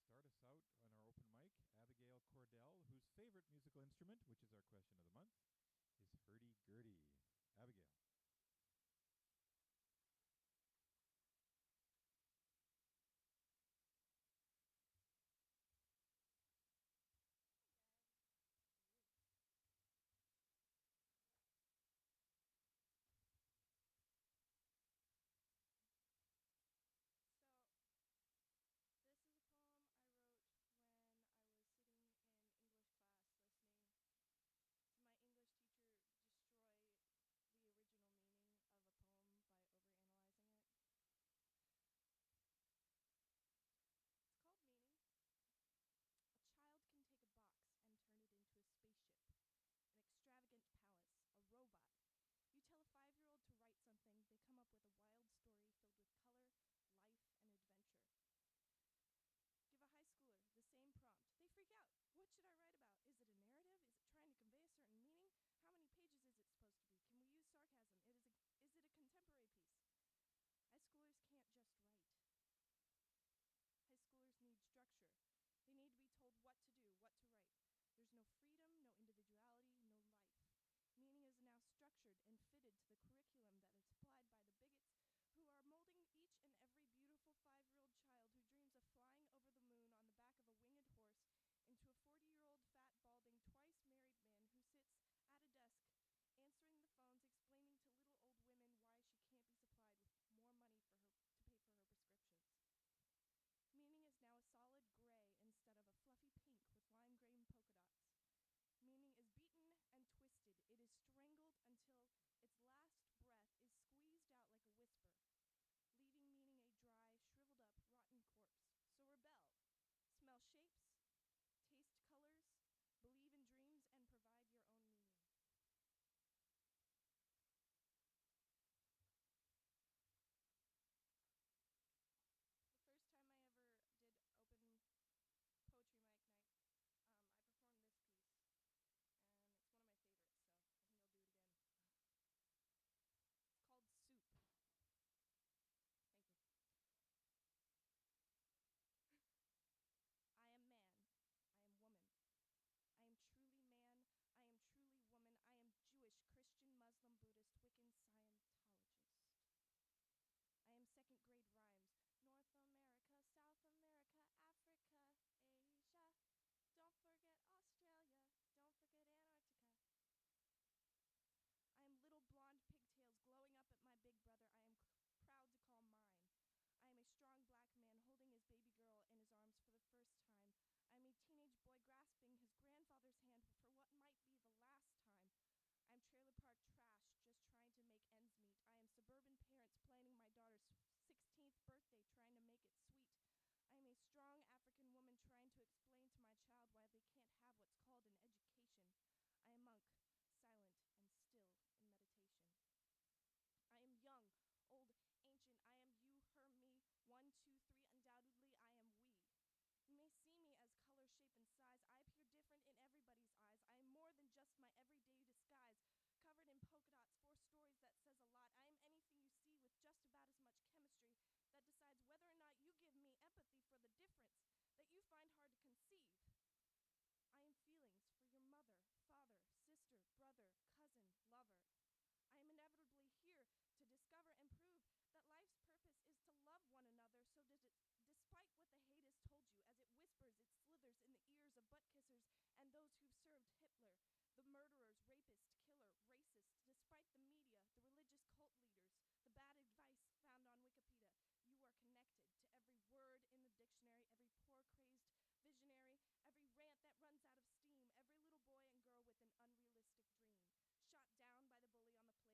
start us out on our open mic, Abigail Cordell, whose favorite musical instrument, which is our question of the month, is hurdy-gurdy. Abigail. So, this is a poem I wrote when I was sitting in English class listening to my English teacher destroy the original meaning of a poem by overanalyzing it. It's called Meaning. A child can take a box and turn it into a spaceship, an extravagant palace, a robot. You tell a 5-year-old to write something, they come up with a wild story filled with color, life, and adventure. Give a high schooler the same prompt. They freak out. What should I write about? Is it a narrative? Is it trying to convey a certain meaning? How many pages is it supposed to be? Can we use sarcasm? Is it a contemporary piece? High schoolers can't just write. High schoolers need structure. They need to be told what to do, what to write. There's no freedom, no individuality, no life. Meaning is now structured and fitted to the curriculum that is applied by the bigots who are molding each and every beautiful 5-year-old child who dreams of flying over the moon on the back of a winged horse into a 40-year-old fat, balding, twice-married man who sits at a desk answering the phones, explaining to little old women why she can't be supplied with more money to pay for her prescriptions. Meaning is now a solid gray instead of a fluffy pink with lime green polka dots. Meaning is beaten and twisted. It is strangled until its last breath is squeezed out like a whisper, leaving meaning a dry, shriveled up, rotten corpse. So rebel. Smell shapes, taste colors, believe in dreams, and provide your own meaning. The first time I ever did open poetry mic night, I performed this piece, and it's one of my favorites, so I think I'll do it again. It's called Soup. Thank you. I am man. I am woman. I am truly man. I am truly woman. I am Jewish, Christian, Muslim, Buddhist, Wiccan, Scientologist. I am second grade rhymes. North America, South America, Africa, Asia. Don't forget Australia. Don't forget Antarctica. I am little blonde pigtails glowing up at my big brother I am proud to call mine. I am a strong black man holding his baby girl in his arms for the first time. I am a teenage boy grasping his grandfather's hand for what might be the last time. I am trailer park trash just trying to make ends meet. I am suburban parents planning my daughter's 16th birthday trying to make it sweet. I am a strong African woman trying to explain to my child why they can't have what's called an education. I am monk, silent and still in meditation. I am young, old, ancient. I am you, her, me. 1, 2, 3. Undoubtedly, I am we. You may see me as color, shape, and size. I appear different in everybody's eyes. I am more than just my everyday disguise, covered in polka dots, 4 stories that says a lot. I am anything you see with just about as much chemistry that decides whether or not you give me empathy for the difference that you find hard to conceive. I am feelings for your mother, father, sister, brother, cousin, lover. I am inevitably here to discover and prove that life's purpose is to love one another, so despite what the hate has told you, as it whispers, it slithers in the ears of butt kissers and those who've served Hitler, the murderers, rapist, killer, racist, despite the media, the religious cult leaders, the bad advice found on Wikipedia, you are connected to every word in the dictionary, every poor crazed visionary, every rant that runs out of steam, every little boy and girl with an unrealistic dream, shot down by the bully on the playground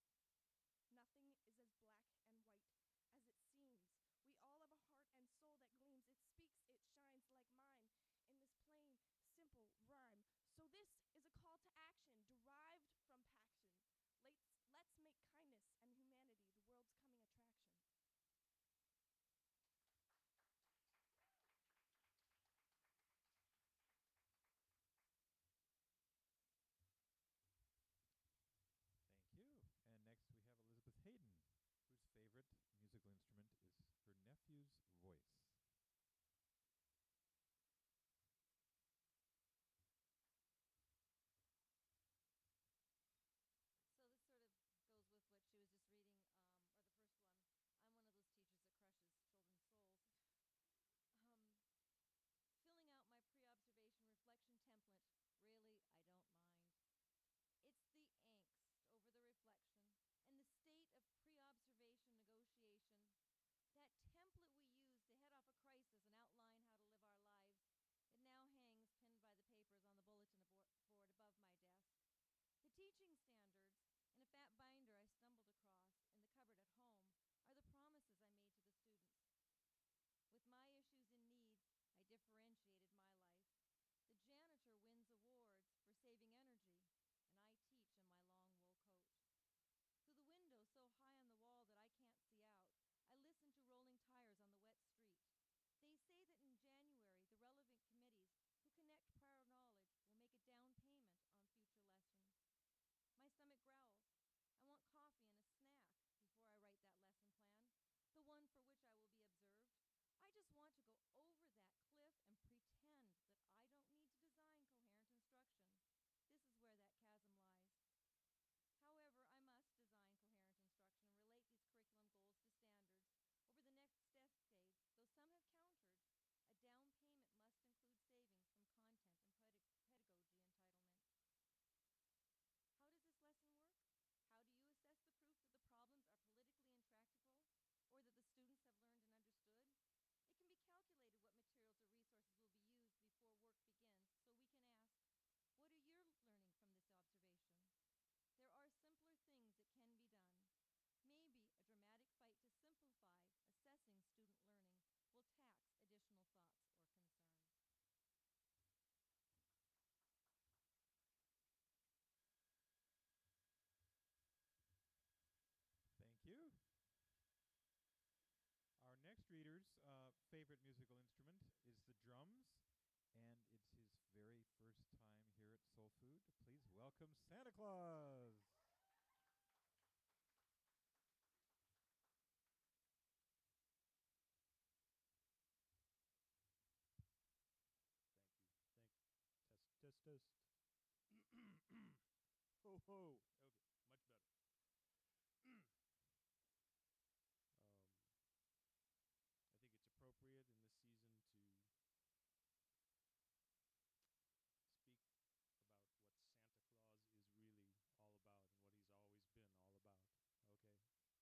that's just plain mean. Nothing is as black and white as it seems. We all have a heart and soul that gleams. It speaks, it shines like mine in this teaching standards in a fat binder I stumbled across in the cupboard at home are the promises I made to the students. With my issues and needs, I differentiated my life. The janitor wins awards for saving energy, and I teach in my long wool coat. Through the window so high on the wall that I can't see out, I listen to rolling tires on the wet street. They say that in January, the relevant committees who connect prior knowledge will make a down payment on future lessons. My stomach growls. I want coffee and a snack before I write that lesson plan, the one for which I will be observed. I just want to go over that cliff and pretend that I don't need to design coherent instruction. This is where that chasm lies. However, I must design coherent instruction and relate these curriculum goals to standards. Over the next decade, though some have countered, a down payment must include savings from content and pedagogy entitlement. How does this lesson work? How do you assess the proof that the problems are politically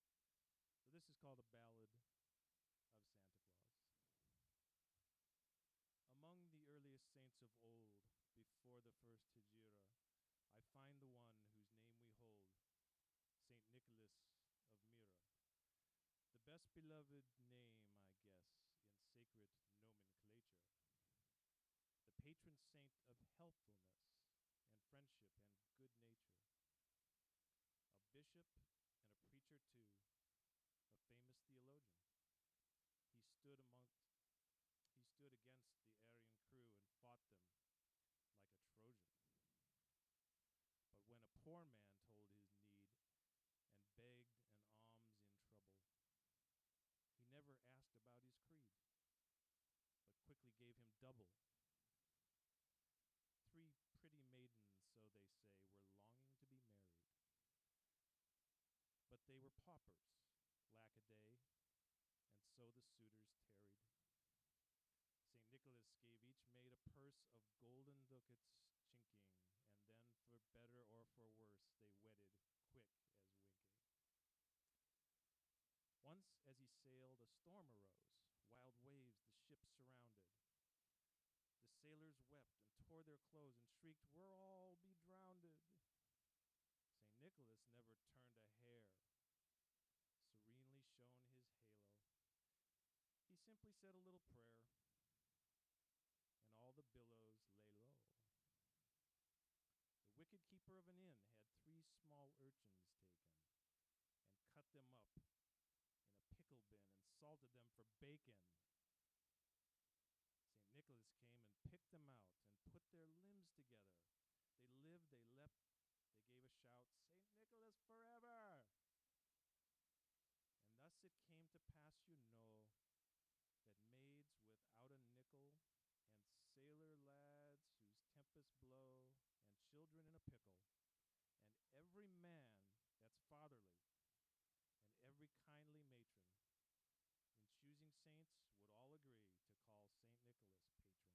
intractable or that the students have learned and understood? It can be calculated what materials or resources will be used before work begins, so we can ask, what are you learning from this observation? There are simpler things that can be done. Maybe a dramatic fight to simplify assessing student learning will tax additional thoughts or concerns. Thank you. Our next reader's favorite musical instrument is the drums, and it's his very first time here at Soul Food. Please welcome Santa Claus. Thank you. Test. Ho ho. Okay, much better. I think it's appropriate in this season to speak about what Santa Claus is really all about and what he's always been all about. Okay? So this is called a ballad of Santa Claus. Among the earliest saints of old, before the first Hijra, I find the one whose name we hold, Saint Nicholas of Myra. The best beloved name, I guess, in sacred nomenclature. The patron saint of helpfulness and friendship and good nature. A bishop and a preacher too, a famous theologian. He stood against the Aryan crew and fought them like a Trojan. But when a poor man told his need and begged an alms in trouble, he never asked about his creed, but quickly gave him double. 3 pretty maidens, so they say, were longing to be married. But they were paupers, lack-a-day, and so the suitors tarried. St. Nicholas gave each maid a purse of golden ducats chinking, and then for better or for worse they wedded quick as winking. Once as he sailed a storm arose, wild waves the ship surrounded. The sailors wept and tore their clothes and shrieked, "We'll all be drowned." St. Nicholas never turned a hair, serenely shone his halo. He simply said a little prayer, and all the billows lay low. The wicked keeper of an inn had 3 small urchins taken and cut them up in a pickle bin and salted them for bacon. St. Nicholas came and picked them out and put their limbs together. They lived, they leapt, they gave a shout, "St. Nicholas forever!" And thus it came to pass, you know, that maids without a nickel and sailor lads whose tempests blow and children in a pickle and every man that's fatherly and every kindly matron in choosing saints would all agree to call St. Nicholas patron.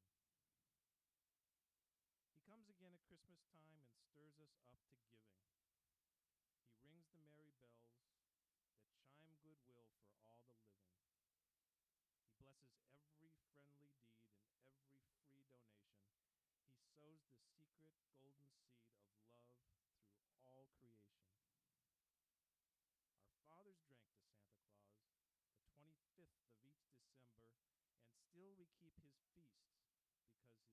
He comes again at Christmas time and stirs us up to giving. He rings the merry bells that chime goodwill for all the living. He blesses every friendly deed and every free donation. He sows the secret golden seed of love through all we keep his feasts, because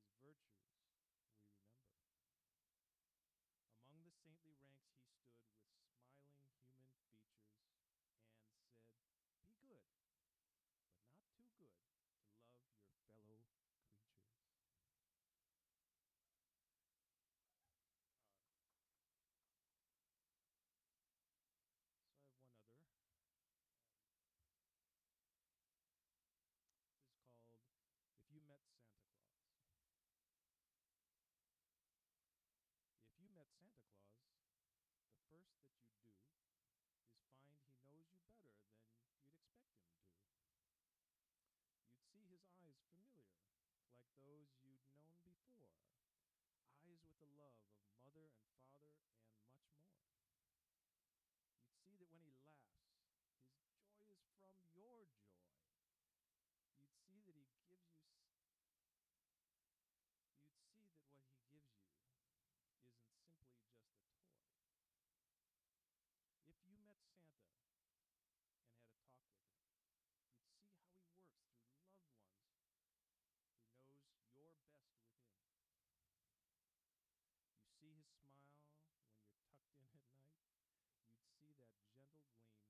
his virtues we remember. Among the saintly ranks he stood with smiling human features and said, "Be good, but not too good to love your fellow creatures." Uh, so I have one other, and this is called If You Met Santa Claus. If you met Santa Claus, the first that you'd do is find he knows you better than you'd expect him to. You'd see his eyes familiar, like those you'd known before, eyes with the love of mother and father and much more. You'd see that when he laughs, his joy is from your joy. You'd see that he gives you you'd see that what he gives you isn't simply just a toy. If you met Santa and had a talk with him, you'd see how he works through loved ones who knows your best within. You see his smile when you're tucked in at night. You'd see that gentle gleam.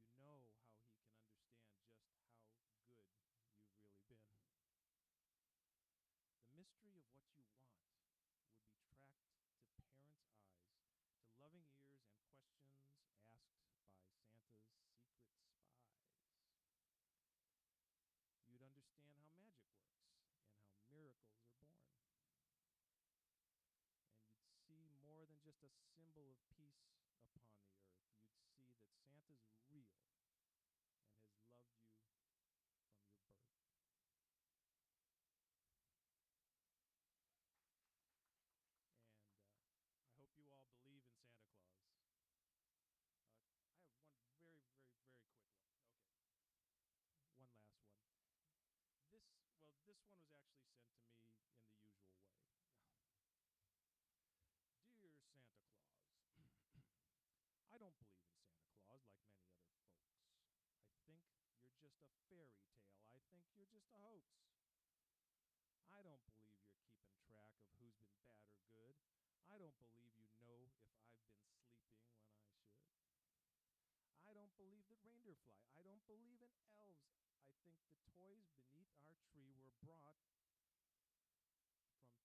You know how he can understand just how good you've really been. The mystery of what you want would be tracked to parents' eyes, to loving ears and questions asked by Santa's secret spies. You'd understand how magic works and how miracles are born. And you'd see more than just a symbol of peace upon the earth. You'd see that Santa's real and has loved you from your birth. And I hope you all believe in Santa Claus. I have one very, very, very quick one. Okay. One last one. This one was actually sent to me in the usual way. Dear Santa Claus, I don't believe in Santa Claus like many other folks. I think you're just a fairy tale. I think you're just a hoax. I don't believe you're keeping track of who's been bad or good. I don't believe you know if I've been sleeping when I should. I don't believe that reindeer fly. I don't believe in elves. I think the toys beneath our tree were brought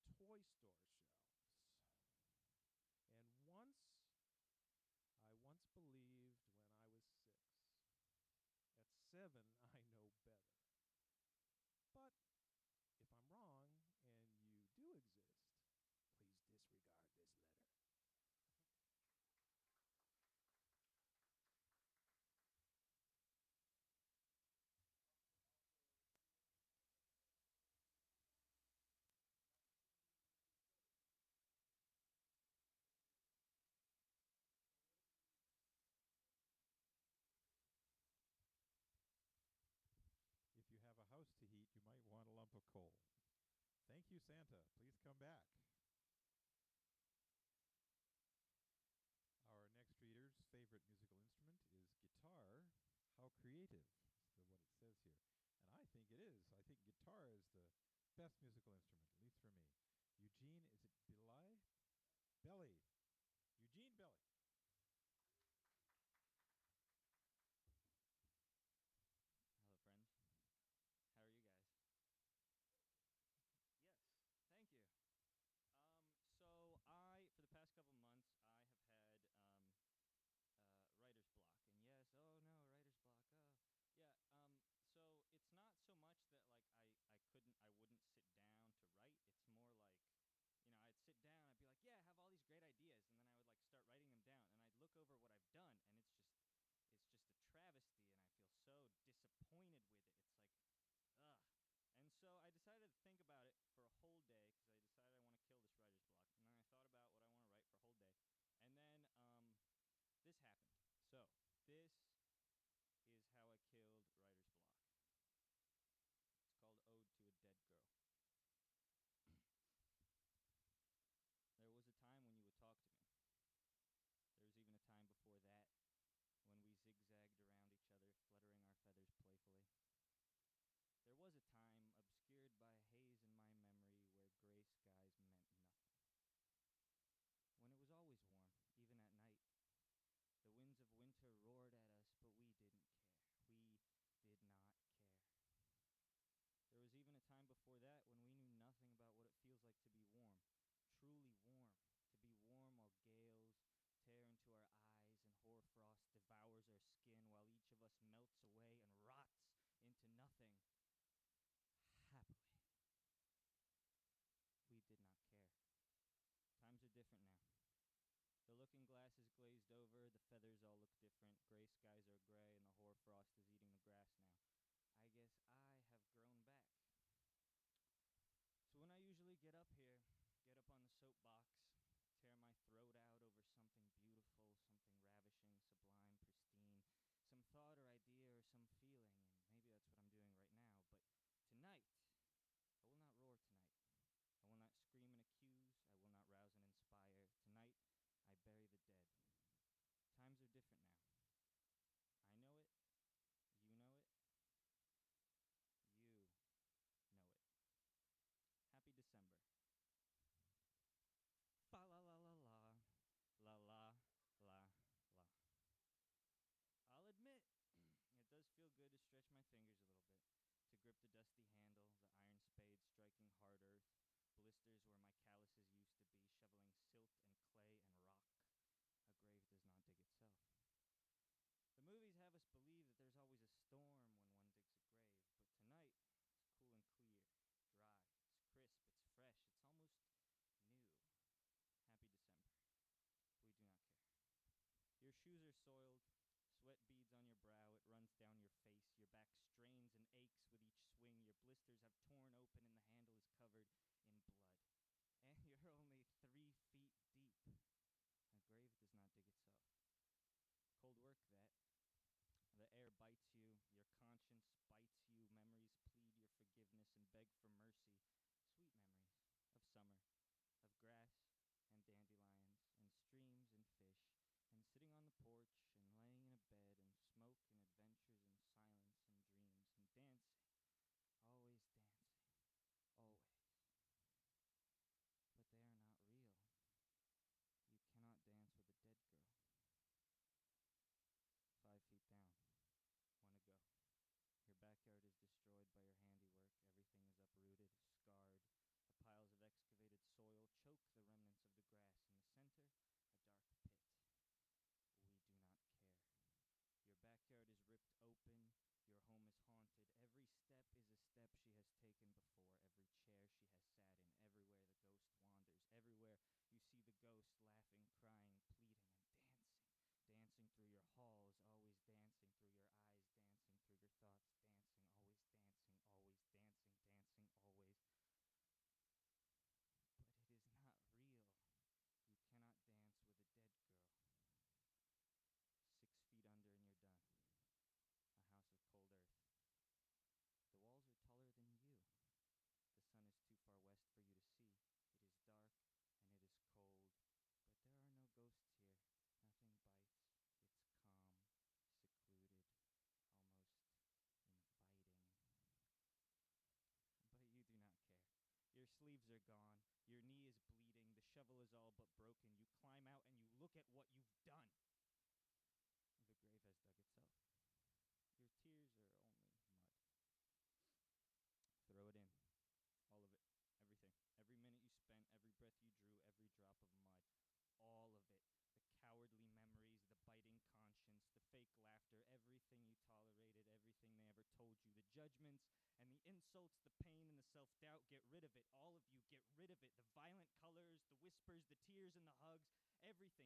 from toy store shelves. And I once believed when I was 6. At 7, I know better. But if I'm wrong and you do exist, please disregard this letter. If you have a house to heat, you might want a lump of coal. Thank you, Santa. Please come back. Our next reader's favorite musical instrument is guitar. How creative is what it says here. And I think it is. I think guitar is the best musical instrument, at least for me. Eugene, is it Belli? Belly. Eugene Belly. Hello, friends. How are you guys? Yes, thank you. For the past couple months, I have had writer's block, and yes, oh no, writer's block. Oh, yeah. So it's not so much that like I wouldn't sit down to write. It's more like, I'd sit down, I'd be like, yeah, I have all these great ideas, and then I would like start writing them down, and I'd look over what I've done, and it's just a travesty, and I feel so disappointed with it. It's like, ugh. And so I decided to think about it for a whole day because I decided I want to kill this writer's block. And then I thought about what I want to write for a whole day. And then this happened. So this is how I killed writer's block. It's called Ode to a Dead Girl. There was a time when you would talk to me. There was even a time before that us melts away and rots into nothing. Happily. We did not care. Times are different now. The looking glass is glazed over, the feathers all look different, gray skies are gray, and the hoarfrost is eating the grass now. I guess I have grown back. So when I usually get up here, get up on the soapbox, tear my throat out over something beautiful, something ravishing, sublime, pristine, some thought or idea or some feeling, and maybe that's what I'm doing right now, but tonight, I will not roar tonight. I will not scream and accuse. I will not rouse and inspire. Tonight, I bury the dead. Times are different now. I know it. You know it. You know it. Happy December. Fa la la la la. La la la la. I'll admit, it does feel good to stretch my fingers a little bit, to grip the dusty handle, the iron spade striking hard earth, blisters where my calluses used to be, shoveling silt and clay and rock. A grave does not dig itself. The movies have us believe that there's always a storm when one digs a grave, but tonight it's cool and clear, dry, it's crisp, it's fresh, it's almost new. Happy December. We do not care. Your shoes are soiled, sweat beads on your brow, it runs down your face, your back strains and aches with each swing, your blisters have torn open and the handle is covered in blood. And you're only 3 feet deep. A grave does not dig itself. Cold work, that. The air bites you, your conscience bites you, memories plead your forgiveness and beg for mercy. Sweet memories of summer, of grass and dandelions and streams and fish, and sitting on the porch and laying in a bed and smoke and adventures and silence and dreams and dancing, always dancing, always. But they are not real. You cannot dance with a dead girl. 5 feet down. Want to go. Your backyard is destroyed by your handiwork. Everything is uprooted, scarred. The piles of excavated soil choke the remnants of the grass. In the center, a dark pit. We do not care. Your backyard is ripped open. Your home is haunted. Every step is a step she has taken before. Every chair she has sat in. Everywhere the ghost wanders. Everywhere you see the ghost laughing, crying, pleading, and dancing. Dancing through your halls, always dancing through your eyes, dancing through your thoughts, dancing, always dancing, dancing, always. But it is not real. You cannot dance with a dead girl. 6 feet under and you're done. A house of cold earth. The walls are taller than you. The sun is too far west for you to see. It is dark and it is cold, but there are no ghosts here. Nothing bites. It's calm, secluded, almost inviting. But you do not care. Your sleeves are gone. Your knee is bleeding. The shovel is all but broken. You climb out and you look at what you've done. The grave has dug itself. Your tears are only mud. Throw it in. All of it. Everything. Every minute you spent, every breath you drew, every drop of mud. All of it. The cowardly memories, the biting conscience, the fake laughter, everything you tolerated, everything they ever told you, the judgments and the insults, the pain and the self-doubt. Get rid of it. All of you, get rid of it. The violent colors, the whispers, the tears and the hugs, everything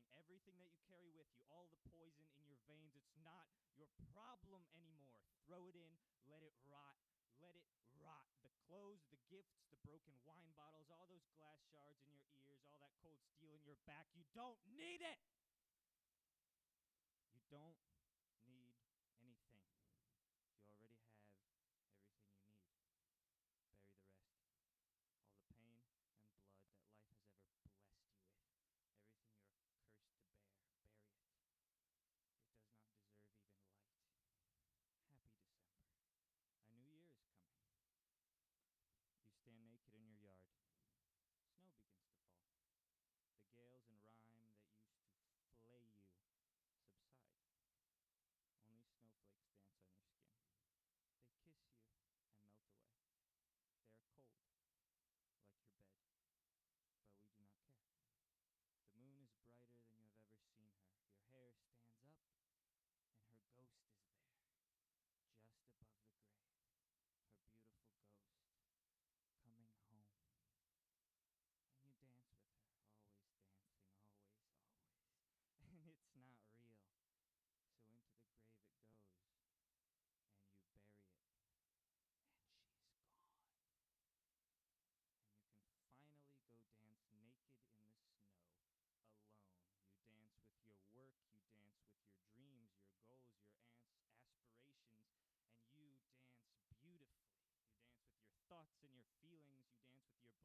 that you carry with you, all the poison in your veins. It's not your problem anymore. Throw it in, let it rot. Let it rot. The clothes, the gifts, the broken wine bottles, all those glass shards in your ears, all that cold steel in your back. You don't need it. You don't need anything. You already have everything you need. Bury the rest. All the pain and blood that life has ever blessed you with. Everything you're cursed to bear. Bury it. It does not deserve even light. Happy December. A new year is coming. You stand naked in your yard. Snow begins to fall. The gales and rime that used to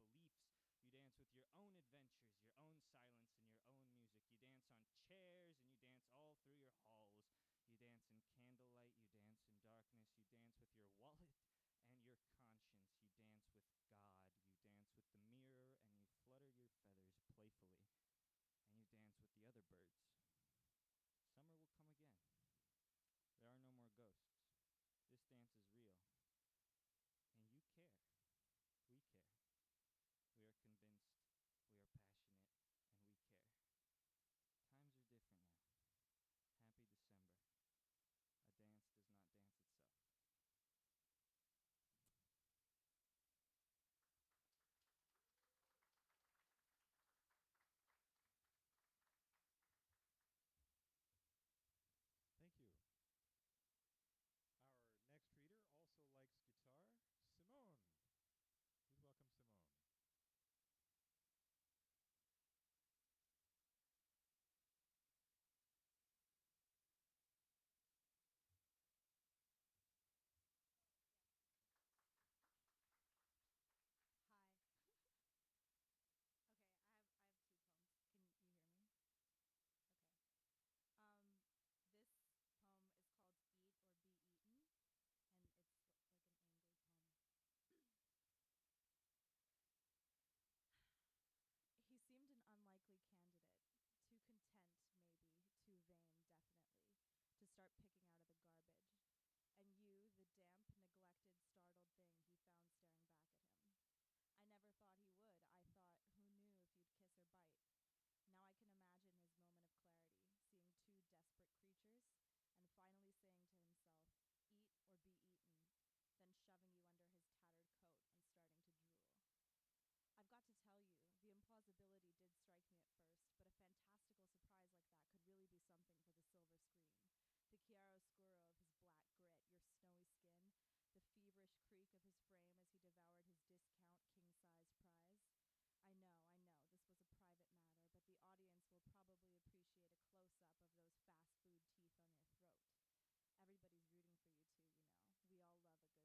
beliefs. You dance with your own adventures, your own silence, and your own music. You dance on chairs and you dance all through your halls. You dance in candlelight, you dance in darkness, you dance with your wallet and your conscience. You dance with God, you dance with the mirror, and you flutter your feathers playfully, and you dance with the other birds. Summer will come again. There are no more ghosts. This dance is real. And you care. We care. We are convinced. We are passionate. And we care. Times are different now. Happy December. A dance does not dance itself. Thank you. Our next reader also likes guitar, Simone. Please welcome Simone. Hi. Okay, I have two poems. Can you hear me? Okay. This poem is called Eat or Be Eaten, and it's like an angry poem. He seemed an unlikely candidate, too content, maybe, too vain, definitely, to start picking out of the garbage. And you, the damp, neglected, startled thing he found staring back at him. I never thought he would. I thought, who knew if you'd kiss or bite? Now I can imagine his moment of clarity, seeing two desperate creatures, and finally saying to himself, eat or be eaten, then shoving you under his tattered coat and starting to drool. I've got to tell you, the implausibility did strike me at first, but a fantastical surprise like that could really be something for the silver screen. The chiaroscuro of his black grit, your snowy skin, the feverish creak of his frame as he devoured his discount king-size prize. I know, this was a private matter, but the audience will probably appreciate a close-up of those fast food teeth on your throat. Everybody's rooting for you two, you know. We all love a good romance. I think it will be quite a show, the critics applauding the way in which it all draws to a most circular and tidy close. You finally below him as he hammers his pelvis into your delicate face. And you may blush when you read in the papers that the crowd goes crazy for this, that they always end up on their feet chanting to their two-dimensional heroine, eat,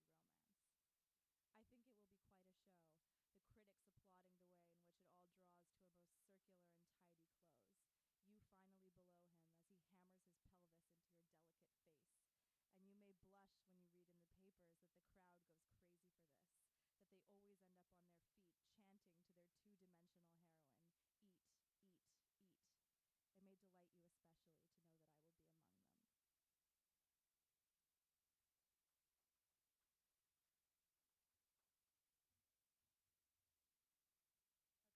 eat, eat. It may delight you especially to know that I will be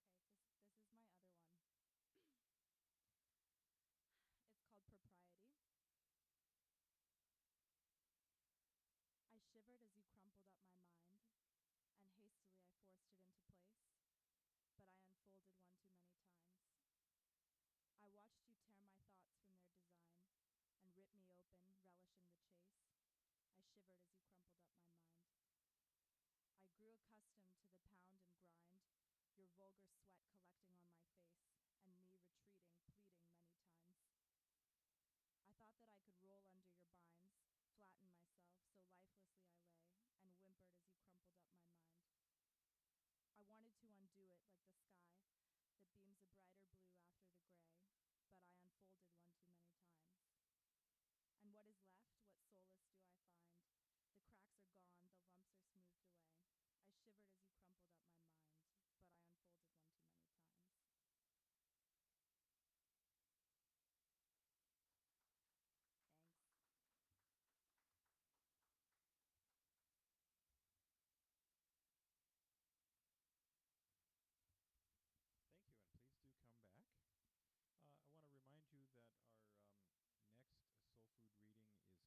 among them. Okay, this is my other one. It's called Propriety. I shivered as you crumpled up my mind, and hastily I forced it into place, but I unfolded one too many times. I watched you tear my thoughts from their design and rip me open, relishing the chase. I shivered as you crumpled up my mind. I grew accustomed to the pound and grind, your vulgar sweat collecting on my face, and me retreating, pleading many times. I thought that I could roll under your binds, flatten myself, so lifelessly I lay, and whimpered as you crumpled up my mind. I wanted to undo it like the sky that beams a brighter blue after the gray, but I unfolded one too many times. And what is left? What solace do I find? The cracks are gone, the lumps are smoothed away. I shivered as you crumpled up my mind, but I unfolded one too many times. Thanks. Thank you, and please do come back. I want to remind you that our next soul food reading is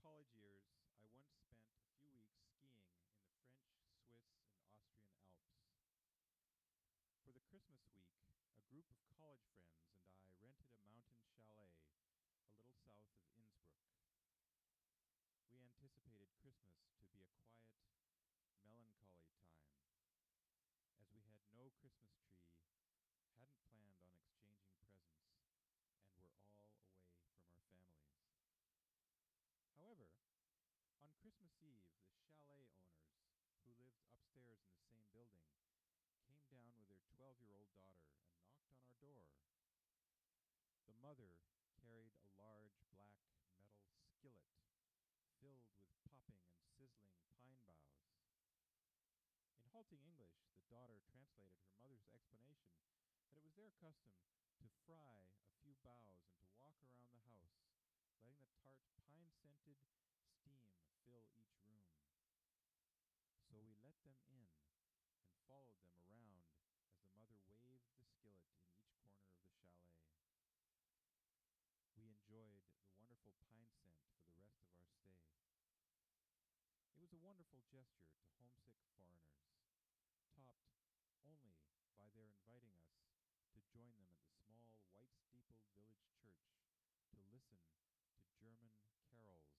college years, I once spent a few weeks skiing in the French, Swiss, and Austrian Alps. For the Christmas week, a group of college friends and I rented a mountain chalet a little south of Innsbruck. We anticipated Christmas to be a quiet, melancholy time, as we had no Christmas tree, hadn't planned on exchanging presents, and were all away from our families. However, on Christmas Eve, the chalet owners, who lived upstairs in the same building, came down with their 12-year-old daughter and knocked on our door. The mother carried a large black metal skillet filled with popping and sizzling pine boughs. In halting English, the daughter translated her mother's explanation that it was their custom to fry a few boughs and to walk around the house, letting the tart pine-scented steam fill each room. So we let them in and followed them around as the mother waved the skillet in each corner of the chalet. We enjoyed the wonderful pine scent for the rest of our stay. It was a wonderful gesture to homesick foreigners, topped only by their inviting us to join them at the small white-steepled village church to listen to German carols